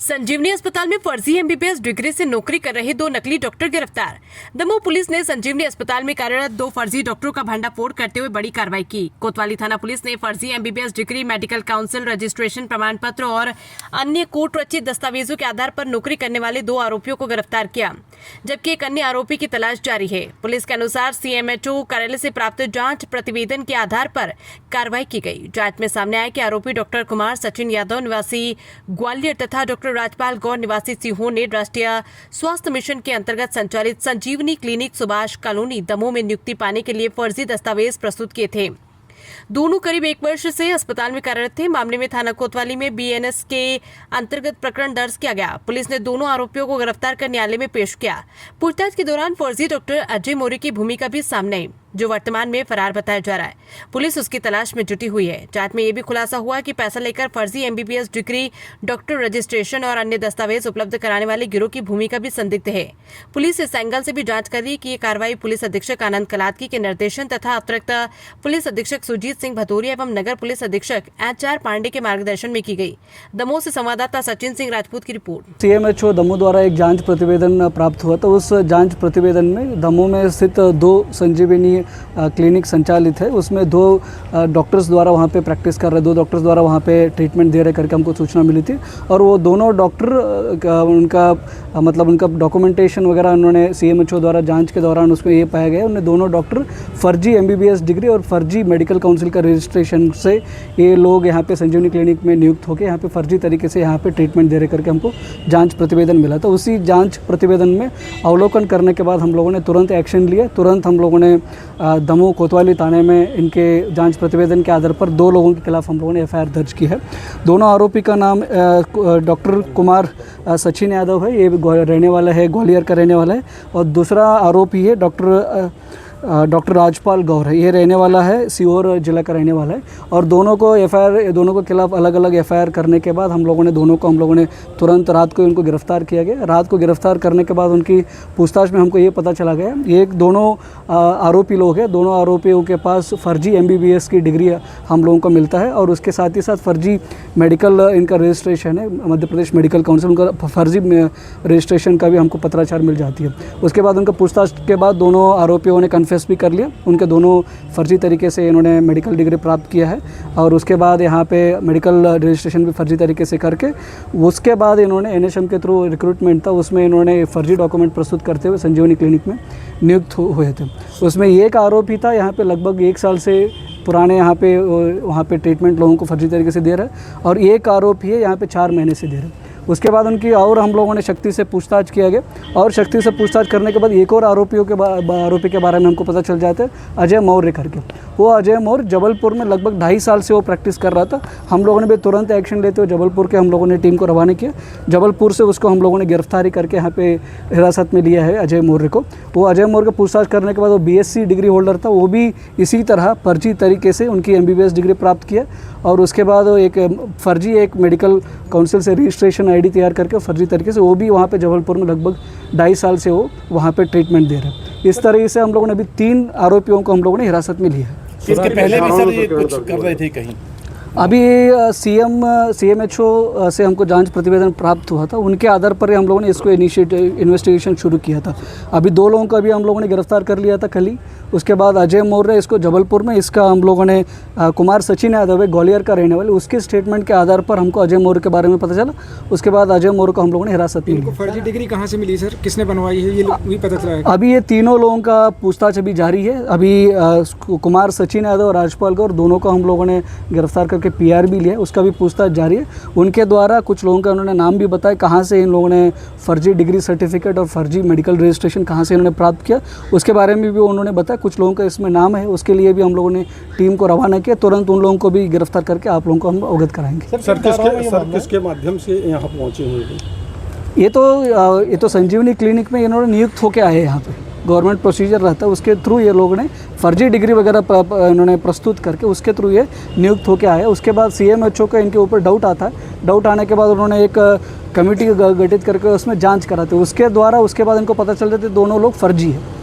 संजीवनी अस्पताल में फर्जी एमबीबीएस डिग्री से नौकरी कर रहे 2 नकली डॉक्टर गिरफ्तार। दमोह पुलिस ने संजीवनी अस्पताल में कार्यरत 2 फर्जी डॉक्टरों का भंडाफोड़ करते हुए बड़ी कार्रवाई की। कोतवाली थाना पुलिस ने फर्जी MBBS degree, medical council, registration प्रमाण पत्र और अन्य कोर्ट रचित दस्तावेजों के आधार पर नौकरी करने वाले 2 आरोपियों को गिरफ्तार किया, जबकि एक अन्य आरोपी की तलाश जारी है। पुलिस के अनुसार सीएमएचओ कार्यालय से प्राप्त जांच प्रतिवेदन के आधार पर कार्रवाई की गई। जांच में सामने आया कि आरोपी डॉक्टर कुमार सचिन यादव निवासी ग्वालियर तथा डॉक्टर राजपाल गौर निवासी सीहोर ने राष्ट्रीय स्वास्थ्य मिशन के अंतर्गत संचालित संजीवनी क्लिनिक सुभाष कॉलोनी दमोह में नियुक्ति पाने के लिए फर्जी दस्तावेज प्रस्तुत किए थे। दोनों करीब 1 वर्ष से अस्पताल में कार्यरत थे। मामले में थाना कोतवाली में बीएनएस के अंतर्गत प्रकरण दर्ज किया गया। पुलिस ने दोनों आरोपियों को गिरफ्तार कर न्यायालय में पेश किया। पूछताछ के दौरान फर्जी डॉक्टर अजय मौर्य की भूमिका भी सामने आई, जो वर्तमान में फरार बताया जा रहा है। पुलिस उसकी तलाश में जुटी हुई है। जांच में यह भी खुलासा हुआ कि पैसा लेकर फर्जी एमबीबीएस डिग्री, डॉक्टर रजिस्ट्रेशन और अन्य दस्तावेज उपलब्ध कराने वाले गिरोह की भूमिका भी संदिग्ध है। पुलिस इस एंगल से भी जांच कर रही है कि ये कार्रवाई पुलिस अधीक्षक आनंद कलादकी के निर्देशन तथा अतिरिक्त पुलिस अधीक्षक सुजीत सिंह भदौरिया एवं नगर पुलिस अधीक्षक HR पांडे के मार्गदर्शन में की गई। दमोह से संवाददाता सचिन सिंह राजपूत की रिपोर्ट। सीएमएचओ दमोह द्वारा एक जांच प्रतिवेदन प्राप्त हुआ था। उस जांच प्रतिवेदन में दमोह में स्थित 2 संजीवनी क्लिनिक संचालित है, उसमें 2 डॉक्टर्स द्वारा वहाँ पे प्रैक्टिस कर रहे 2 डॉक्टर्स द्वारा वहाँ पे ट्रीटमेंट दे रहे करके हमको सूचना मिली थी। और वो दोनों डॉक्टर उनका डॉक्यूमेंटेशन वगैरह उन्होंने सीएमएचओ द्वारा जांच के दौरान उसमें ये पाया गया, उन्हें दोनों डॉक्टर फर्जी एमबीबीएस डिग्री और फर्जी मेडिकल काउंसिल का रजिस्ट्रेशन से ये लोग यहाँ पे संजीवनी क्लिनिक में नियुक्त होकर यहाँ पे फर्जी तरीके से यहाँ पे ट्रीटमेंट दे रहे करके हमको जाँच प्रतिवेदन मिला था। उसी जाँच प्रतिवेदन में अवलोकन करने के बाद हम लोगों ने तुरंत एक्शन लिया। तुरंत हम लोगों ने दमोह कोतवाली थाने में इनके जांच प्रतिवेदन के आधार पर 2 लोगों के खिलाफ हम लोगों ने एफआईआर दर्ज की है। दोनों आरोपी का नाम डॉक्टर कुमार सचिन यादव है, ये रहने वाला है ग्वालियर का रहने वाला है, और दूसरा आरोपी है डॉक्टर राजपाल गौर है, ये रहने वाला है सीहोर जिला का रहने वाला है। और दोनों के खिलाफ अलग अलग एफआईआर करने के बाद हम लोगों ने तुरंत रात को इनको गिरफ्तार किया गया। रात को गिरफ्तार करने के बाद उनकी पूछताछ में हमको ये पता चला गया ये दोनों आरोपी लोग हैं। दोनों आरोपियों के पास फर्जी एमबीबीएस की डिग्री हम लोगों को मिलता है, और उसके साथ ही साथ फर्जी मेडिकल इनका रजिस्ट्रेशन है, मध्य प्रदेश मेडिकल काउंसिल, उनका फर्जी रजिस्ट्रेशन का भी हमको पत्राचार मिल जाती है। उसके बाद उनका पूछताछ के बाद दोनों आरोपियों ने कन्फेस भी कर लिया, उनके दोनों फर्जी तरीके से इन्होंने मेडिकल डिग्री प्राप्त किया है। और उसके बाद यहाँ पे मेडिकल रजिस्ट्रेशन भी फर्जी तरीके से करके उसके बाद इन्होंने NHM के थ्रू रिक्रूटमेंट था, उसमें इन्होंने फर्जी डॉक्यूमेंट प्रस्तुत करते हुए संजीवनी क्लिनिक में नियुक्त हुए थे। उसमें एक आरोपी था यहाँ पे लगभग 1 साल से पुराने वहाँ पे ट्रीटमेंट लोगों को फर्जी तरीके से दे रहा है, और एक आरोपी है यहाँ पे 4 महीने से दे रहा है। उसके बाद उनकी और हम लोगों ने शक्ति से पूछताछ किया गया, और शक्ति से पूछताछ करने के बाद एक और आरोपी के बारे में हमको पता चल जाता है, अजय मौर्य करके। वो अजय मौर्य जबलपुर में लगभग 2.5 साल से वो प्रैक्टिस कर रहा था। हम लोगों ने भी तुरंत एक्शन लेते हुए जबलपुर के हम लोगों ने टीम को रवाना किया। जबलपुर से उसको हम लोगों ने गिरफ्तारी करके यहाँ पे हिरासत में लिया है अजय मौर्य को। वो अजय मौर्य को पूछताछ करने के बाद वो BSc डिग्री होल्डर था, वो भी इसी तरह फर्जी तरीके से उनकी MBBS डिग्री प्राप्त किया, और उसके बाद वो एक मेडिकल काउंसिल से रजिस्ट्रेशन ID तैयार करके फर्जी तरीके से वो भी वहाँ पे जबलपुर में लगभग 2.5 साल से वो वहाँ पे ट्रीटमेंट दे रहे हैं। इस तरह से हम लोगों ने अभी 3 आरोपियों को हम लोगों ने हिरासत में लिया है। इसके पहले भी सर ये कुछ कर रहे थे कहीं? अभी CMHO से हमको जांच प्रतिवेदन प्राप्त हुआ था, उनके आधार पर हम लोगों ने इसको इन्वेस्टिगेशन शुरू किया था। अभी 2 लोगों को अभी हम लोगों ने गिरफ्तार कर लिया था कल ही। उसके बाद अजय मौर्य इसको जबलपुर में, इसका हम लोगों ने कुमार सचिन यादव है ग्वालियर का रहने वाले, उसके स्टेटमेंट के आधार पर हमको अजय मौर्य के बारे में पता चला। उसके बाद अजय मौर्य को हम लोगों ने हिरासत में लिया। फर्जी डिग्री कहाँ से मिली सर, किसने बनवाई है, ये भी पता चला है? अभी ये तीनों लोगों का पूछताछ अभी जारी है। अभी कुमार सचिन यादव और राजपाल गौर दोनों को हम लोगों ने गिरफ्तार करके PR भी लिया, उसका भी पूछताछ जारी है। उनके द्वारा कुछ लोगों का उन्होंने नाम भी बताया, कहाँ से इन लोगों ने फर्जी डिग्री सर्टिफिकेट और फर्जी मेडिकल रजिस्ट्रेशन कहाँ से इन्होंने प्राप्त किया, उसके बारे में भी उन्होंने बताया। कुछ लोगों का इसमें नाम है, उसके लिए भी हम लोगों ने टीम को रवाना किया। तुरंत उन लोगों को भी गिरफ्तार करके आप लोगों को हम अवगत कराएंगे। सर किसके माध्यम से यहाँ पहुँचे हैं? ये तो संजीवनी क्लिनिक में इन्होंने नियुक्त होकर आए हैं। यहाँ पे गवर्नमेंट प्रोसीजर रहता है, उसके थ्रू ये लोगों ने फर्जी डिग्री वगैरह इन्होंने प्रस्तुत करके उसके थ्रू ये नियुक्त होकर आए। उसके बाद CMHO का इनके ऊपर डाउट आता है। डाउट आने के बाद उन्होंने एक कमेटी गठित करके उसमें जांच कराते, उसके बाद इनको पता चल जाता है दोनों लोग फर्जी है।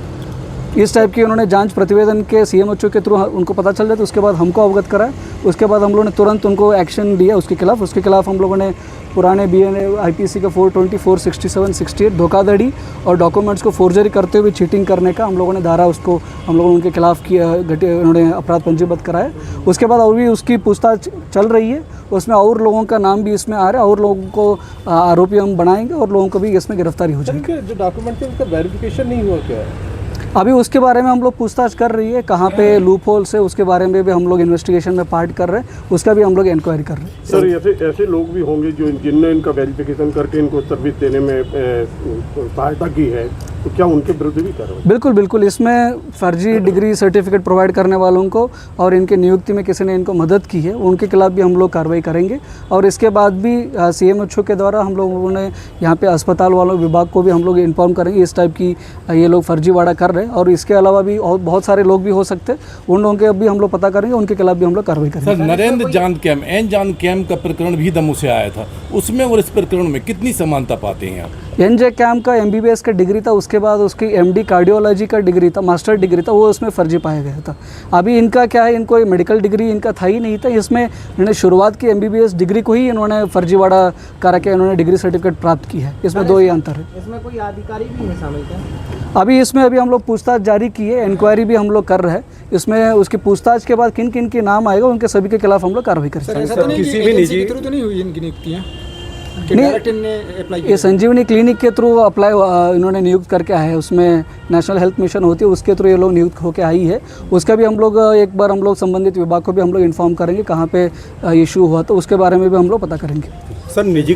इस टाइप की उन्होंने जांच प्रतिवेदन के सीएमएचओ के थ्रू उनको पता चल जाता है, उसके बाद हमको अवगत कराया, उसके बाद हम लोगों ने तुरंत उनको एक्शन लिया उसके खिलाफ हम लोगों ने पुराने BNA IPC का 420, 467, 68 धोखाधड़ी और डॉक्यूमेंट्स को फोर्जरी करते हुए चीटिंग करने का हम लोगों ने धारा उसको हम लोगों ने उनके खिलाफ किया, उन्होंने अपराध पंजीबद्ध कराया। उसके बाद और भी उसकी पूछताछ चल रही है, उसमें और लोगों का नाम भी इसमें आ रहा है और लोगों को आरोपी हम बनाएंगे और लोगों को भी इसमें गिरफ्तारी हो जाएगी। जो डॉक्यूमेंट है उनका वेरिफिकेशन नहीं हुआ क्या? अभी उसके बारे में हम लोग पूछताछ कर रही है, कहाँ पे लूप होल्स है उसके बारे में भी हम लोग इन्वेस्टिगेशन में पार्ट कर रहे हैं, उसका भी हम लोग इंक्वायरी कर रहे हैं। सर ऐसे लोग भी होंगे जो जिनने इनका वेरिफिकेशन करके इनको सर्विस देने में सहायता की है, तो क्या उनके विरुद्ध भी कार्रवाई? बिल्कुल बिल्कुल, इसमें फर्जी डिग्री सर्टिफिकेट प्रोवाइड करने वालों को और इनके नियुक्ति में किसी ने इनको मदद की है उनके खिलाफ भी हम लोग कार्रवाई करेंगे। और इसके बाद भी CMHO के द्वारा हम लोगों ने यहाँ पे अस्पताल वालों विभाग को भी हम लोग इन्फॉर्म करेंगे इस टाइप की ये लोग फर्जीवाड़ा कर रहे हैं। और इसके अलावा भी और बहुत सारे लोग भी हो सकते हैं, उन लोगों के भी हम लोग पता करेंगे, उनके खिलाफ भी हम लोग कार्रवाई करेंगे। सर, नरेंद्र जान कैम का प्रकरण भी दमोह से आया था, उसमें और इस प्रकरण में कितनी समानता पाते हैं आप? NJ कैम का MBBS का डिग्री था, उसके बाद उसकी MD कार्डियोलॉजी का डिग्री था, मास्टर डिग्री था, वो उसमें फर्जी पाया गया था। अभी इनका क्या है, इनको मेडिकल डिग्री इनका था ही नहीं था, इसमें इन्होंने शुरुआत की MBBS डिग्री को ही इन्होंने फर्जीवाड़ा करा के इन्होंने डिग्री सर्टिफिकेट प्राप्त की है। इसमें दो ही अंतर है। इसमें कोई अधिकारी भी है शामिल क्या? अभी इसमें हम लोग पूछताछ जारी की है, इंक्वायरी भी हम लोग कर रहे हैं। इसमें उसकी पूछताछ के बाद किन किन के नाम आएगा उनके सभी के खिलाफ हम लोग कार्रवाई करेंगे। सर, ऐसा तो नहीं किसी कि भी एजेंसी निजी के थ्रू तो नहीं हुई इनकी नियुक्तियाँ? ये संजीवनी क्लिनिक के थ्रू अप्लाई इन्होंने नियुक्त करके आए हैं, उसमें नेशनल हेल्थ मिशन होती है, उसके थ्रू ये लोग नियुक्त होकर आई है। उसका भी हम लोग एक बार हम लोग संबंधित विभाग को भी हम लोग इन्फॉर्म करेंगे कहाँ पे इशू हुआ, तो उसके बारे में भी हम लोग पता करेंगे। सर निजी